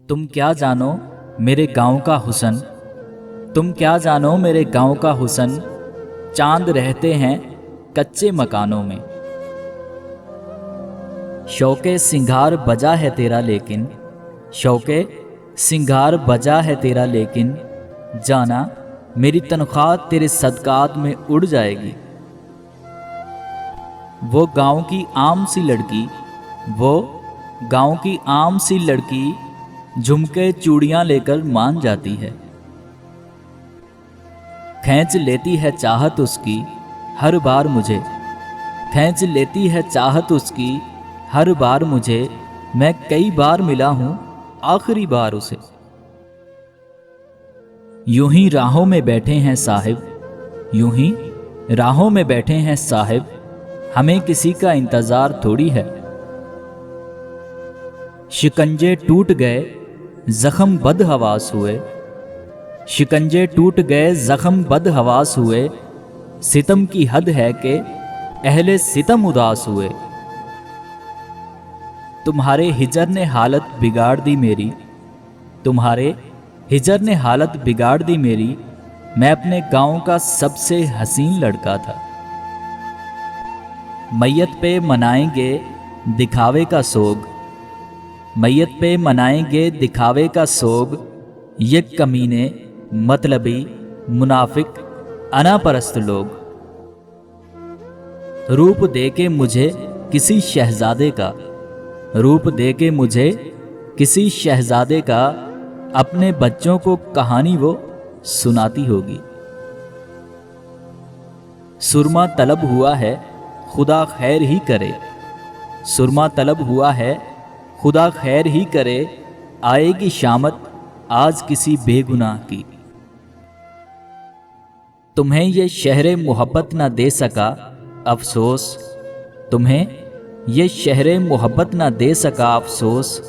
तुम क्या जानो मेरे गांव का हुस्न, तुम क्या जानो मेरे गांव का हुस्न, चांद रहते हैं कच्चे मकानों में। शौके सिंगार बजा है तेरा लेकिन, शौके सिंगार बजा है तेरा लेकिन, जाना मेरी तनख्वाह तेरे सदकात में उड़ जाएगी। वो गांव की आम सी लड़की, वो गांव की आम सी लड़की झुमके चूड़ियां लेकर मान जाती है। खींच लेती है चाहत उसकी हर बार मुझे, खींच लेती है चाहत उसकी हर बार मुझे। मैं कई बार मिला हूं आखिरी बार उसे। यूं ही राहों में बैठे हैं साहिब, यूं ही राहों में बैठे हैं साहिब, हमें किसी का इंतजार थोड़ी है। शिकंजे टूट गए जख्म बदहवास हुए, शिकंजे टूट गए जख्म बदहवास हुए, सितम की हद है कि अहले सितम उदास हुए। तुम्हारे हिजर ने हालत बिगाड़ दी मेरी, तुम्हारे हिजर ने हालत बिगाड़ दी मेरी, मैं अपने गांव का सबसे हसीन लड़का था। मैयत पे मनाएंगे दिखावे का सोग, मैयत पे मनाएंगे दिखावे का सोग, ये कमीने मतलबी मुनाफिक अनापरस्त लोग। रूप देके मुझे किसी शहजादे का, रूप देके मुझे किसी शहजादे का, अपने बच्चों को कहानी वो सुनाती होगी। सुरमा तलब हुआ है खुदा खैर ही करे, सुरमा तलब हुआ है खुदा खैर ही करे, आएगी शामत आज किसी बेगुनाह की। तुम्हें ये शहरे मोहब्बत ना दे सका अफसोस, तुम्हें ये शहरे मोहब्बत ना दे सका अफसोस,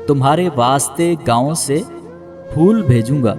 तुम्हारे वास्ते गांव से फूल भेजूंगा।